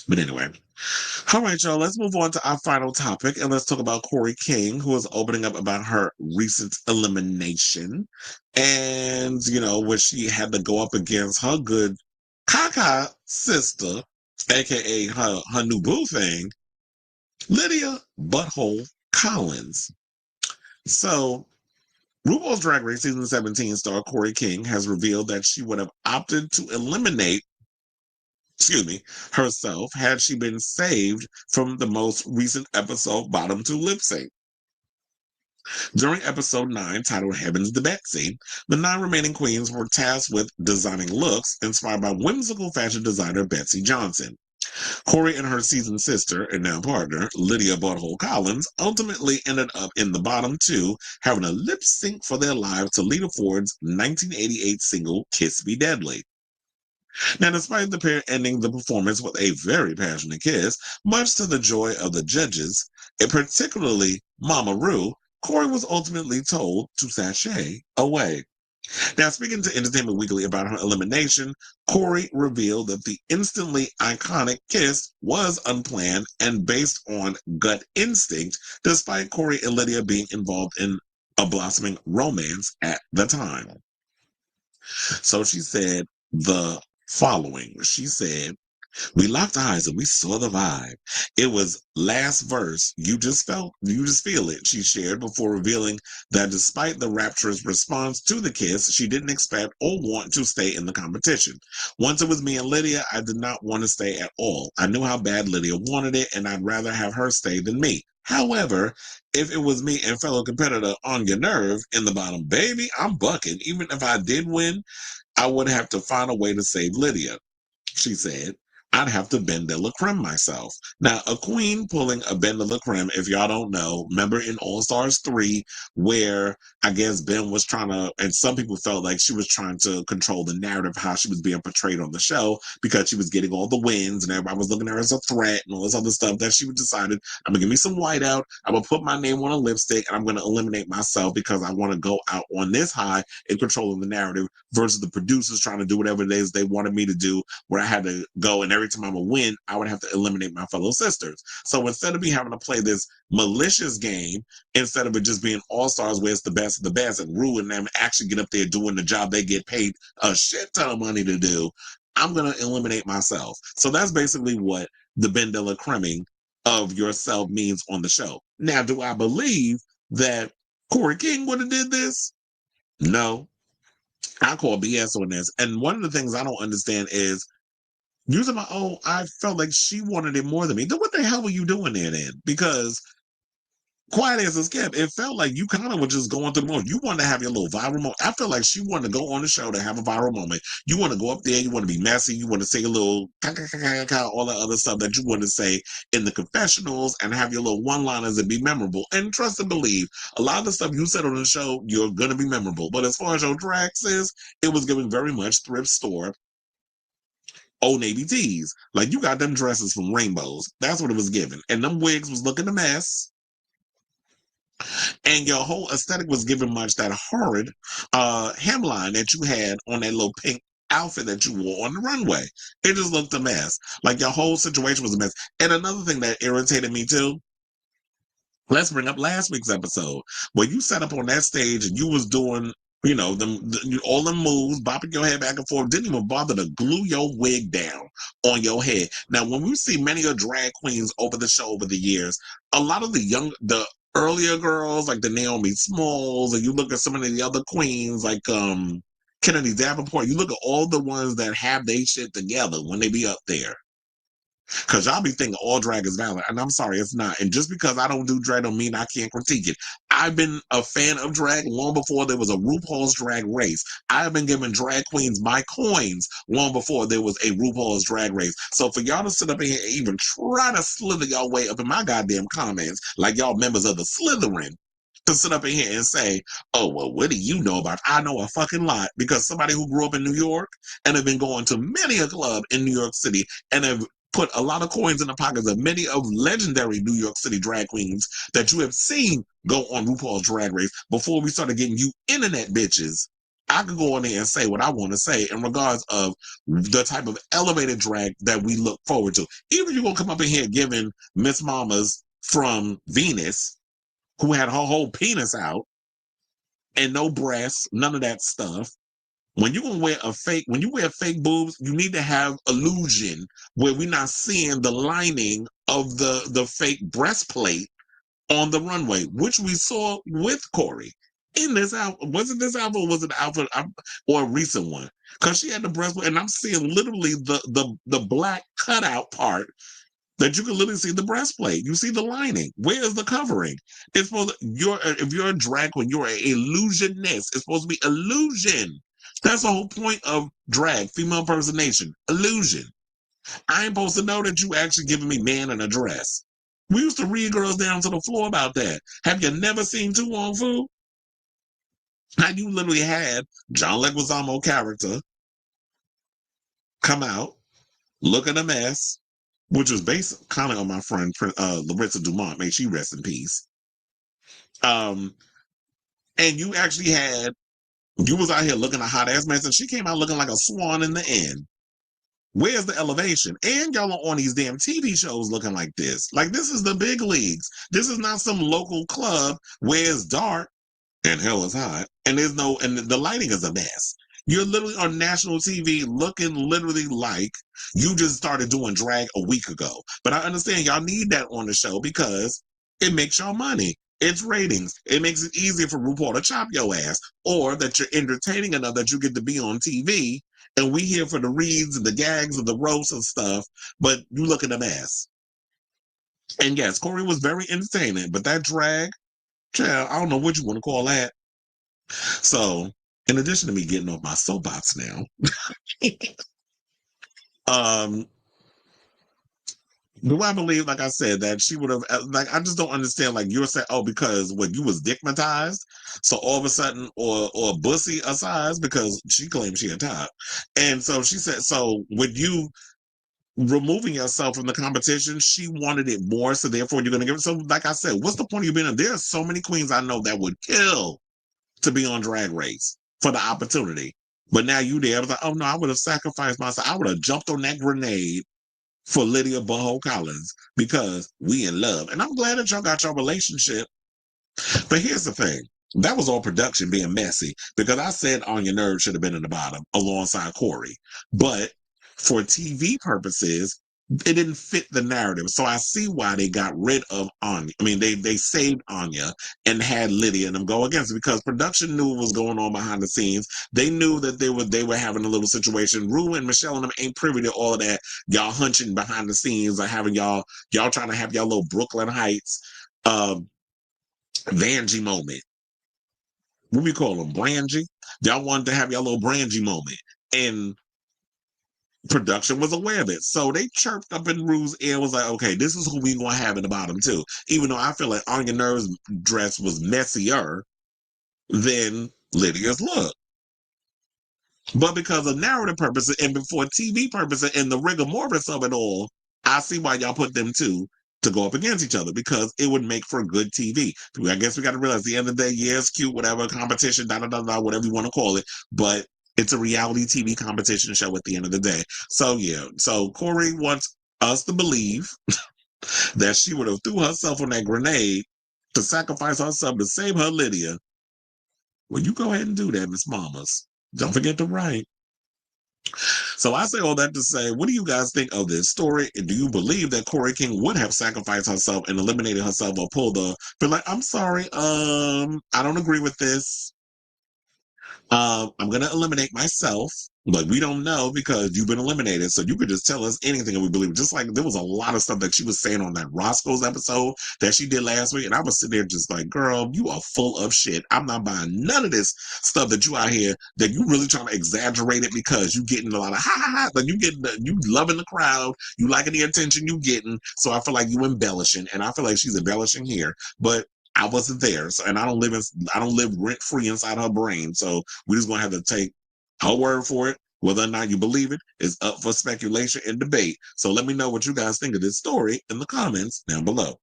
But anyway, all right, y'all, let's move on to our final topic and let's talk about Kori King, who is opening up about her recent elimination. And, where she had to go up against her good Kaka sister, aka her new boo thing, Lydia Butthole Kollins. So, RuPaul's Drag Race Season 17 star Kori King has revealed that she would have opted to eliminate, herself had she been saved from the most recent episode Bottom to Lip Sync. During episode 9, titled Heavens to Betsy, the 9 remaining queens were tasked with designing looks inspired by whimsical fashion designer Betsy Johnson. Kori and her seasoned sister and now partner, Lydia Butthole Kollins, ultimately ended up in the bottom 2, having a lip sync for their lives to Lita Ford's 1988 single Kiss Me Deadly. Now, despite the pair ending the performance with a very passionate kiss, much to the joy of the judges, and particularly Mama Ru, Kori was ultimately told to sashay away. Now, speaking to Entertainment Weekly about her elimination, Kori revealed that the instantly iconic kiss was unplanned and based on gut instinct, despite Kori and Lydia being involved in a blossoming romance at the time. So she said the following. She said, "We locked eyes and we saw the vibe. It was last verse. You just feel it," she shared before revealing that despite the rapturous response to the kiss, she didn't expect or want to stay in the competition. "Once it was me and Lydia, I did not want to stay at all. I knew how bad Lydia wanted it and I'd rather have her stay than me. However, if it was me and fellow competitor on your nerve in the bottom, baby, I'm bucking. Even if I did win, I would have to find a way to save Lydia," she said. "I'd have to bend DelaCreme'd myself." Now, a queen pulling a bend DelaCreme'd, if y'all don't know, remember in All Stars 3, where I guess Ben was trying to, and some people felt like she was trying to control the narrative, how she was being portrayed on the show because she was getting all the wins and everybody was looking at her as a threat and all this other stuff, that she decided, "I'm going to give me some whiteout. I'm going to put my name on a lipstick and I'm going to eliminate myself because I want to go out on this high in controlling the narrative versus the producers trying to do whatever it is they wanted me to do, where I had to go and every time I would win, I would have to eliminate my fellow sisters." So instead of me having to play this malicious game, instead of it just being All Stars where it's the best of the best and ruin them actually get up there doing the job they get paid a shit ton of money to do, I'm going to eliminate myself. So that's basically what the Ben de la Creming of yourself means on the show. Now, do I believe that Kori King would have did this? No. I call BS on this. And one of the things I don't understand is, using my own, I felt like she wanted it more than me. Then what the hell were you doing there then? Because quiet as it's kept, it felt like you kind of were just going through the motion. You wanted to have your little viral moment. I feel like she wanted to go on the show to have a viral moment. You want to go up there, you want to be messy, you want to say a little all that other stuff that you want to say in the confessionals and have your little one-liners and be memorable. And trust and believe, a lot of the stuff you said on the show, you're going to be memorable. But as far as your drag says, it was giving very much thrift store Old Navy tees. Like, you got them dresses from Rainbows. That's what it was giving. And them wigs was looking a mess. And your whole aesthetic was giving much that horrid hemline that you had on that little pink outfit that you wore on the runway. It just looked a mess. Like, your whole situation was a mess. And another thing that irritated me too, let's bring up last week's episode where you sat up on that stage and you was doing, all the moves, bopping your head back and forth, didn't even bother to glue your wig down on your head. Now, when we see many of drag queens over the show over the years, a lot of the earlier girls, like the Naomi Smalls, and you look at some of the other queens, like Kennedy Davenport, you look at all the ones that have their shit together when they be up there. Because y'all be thinking all drag is valid. And I'm sorry, it's not. And just because I don't do drag don't mean I can't critique it. I've been a fan of drag long before there was a RuPaul's Drag Race. I have been giving drag queens my coins long before there was a RuPaul's Drag Race. So for y'all to sit up in here and even try to slither y'all way up in my goddamn comments, like y'all members of the Slytherin, to sit up in here and say, "Oh, well, what do you know about?" I know a fucking lot, because somebody who grew up in New York and have been going to many a club in New York City and have put a lot of coins in the pockets of many of legendary New York City drag queens that you have seen go on RuPaul's Drag Race before we started getting you internet bitches I could go on there and say what I want to say in regards of the type of elevated drag that we look forward to. Even if you're going to come up in here giving Miss Mamas from Venus, who had her whole penis out and no breasts, none of that stuff. When you're gonna when you wear fake boobs, you need to have illusion where we're not seeing the lining of the fake breastplate on the runway, which we saw with Kori in this album. Was it this album or was it the album or a recent one? Because she had the breastplate, and I'm seeing literally the black cutout part that you can literally see the breastplate. You see the lining. Where is the covering? It's supposed to, if you're a drag queen, you're an illusionist. It's supposed to be illusion. That's the whole point of drag, female impersonation, illusion. I ain't supposed to know that you actually giving me man in a dress. We used to read girls down to the floor about that. Have you never seen Tu Wong Fu? How you literally had John Leguizamo character come out, looking a mess, which was based kind of on my friend Larissa Dumont, may she rest in peace. And you actually you was out here looking a hot ass mess, and she came out looking like a swan in the end. Where's the elevation? And y'all are on these damn TV shows looking like this. Like, this is the big leagues. This is not some local club where it's dark and hell is hot, and the lighting is a mess. You're literally on national TV looking literally like you just started doing drag a week ago. But I understand y'all need that on the show because it makes y'all money. It's ratings. It makes it easier for RuPaul to chop your ass, or that you're entertaining enough that you get to be on TV, and we here for the reads and the gags and the roasts and stuff, but you look at a mess. And yes, Kori was very entertaining, but that drag, child, I don't know what you want to call that. So, in addition to me getting off my soapbox now, do I believe, like I said, that she would have, like, I just don't understand, like, you're saying, oh, because when you was dickmatized, so all of a sudden, or bussy a size, because she claimed she had top. And so she said, so with you removing yourself from the competition, she wanted it more, so therefore you're going to give it. So, like I said, what's the point of you being in? There are so many queens I know that would kill to be on Drag Race for the opportunity. But now you there, I was like, oh no, I would have sacrificed myself. I would have jumped on that grenade for Lydia Butthole Kollins because we in love. And I'm glad that y'all got your relationship. But here's the thing. That was all production being messy because I said On Your Nerves should have been in the bottom alongside Kori. But for TV purposes, it didn't fit the narrative. So I see why they got rid of Anya. I mean, they saved Anya and had Lydia and them go against it because production knew what was going on behind the scenes. They knew that they were having a little situation. Rue and Michelle and them ain't privy to all of that. Y'all hunching behind the scenes, like having y'all trying to have y'all little Brooklyn Heights Vanjie moment. What we call them, Brangie? Y'all wanted to have y'all little Brangie moment. And production was aware of it. So they chirped up in Rue's ear, was like, okay, this is who we gonna have in the bottom too. Even though I feel like On Your Nerves dress was messier than Lydia's look. But because of narrative purposes and before TV purposes and the rigor mortis of it all, I see why y'all put them two to go up against each other because it would make for good TV. I guess we got to realize at the end of the day, yeah, it's cute, whatever, competition, whatever you want to call it, but it's a reality TV competition show at the end of the day. So yeah, so Kori wants us to believe that she would have threw herself on that grenade to sacrifice herself to save her Lydia. Well, you go ahead and do that, Miss Mamas. Don't forget to write. So I say all that to say, what do you guys think of this story? And do you believe that Kori King would have sacrificed herself and eliminated herself or pulled but like, I'm sorry, I don't agree with this. I'm gonna eliminate myself. But we don't know because you've been eliminated. So you could just tell us anything and we believe it. Just like there was a lot of stuff that she was saying on that Roscoe's episode that she did last week. And I was sitting there just like, girl, you are full of shit. I'm not buying none of this stuff that you out here that you really trying to exaggerate it because you getting a lot of ha ha ha. But you loving the crowd. You liking the attention you getting. So I feel like you embellishing. And I feel like she's embellishing here. But I wasn't there. So, and I don't live rent free inside her brain. So we're just gonna have to take her word for it. Whether or not you believe it is up for speculation and debate. So let me know what you guys think of this story in the comments down below.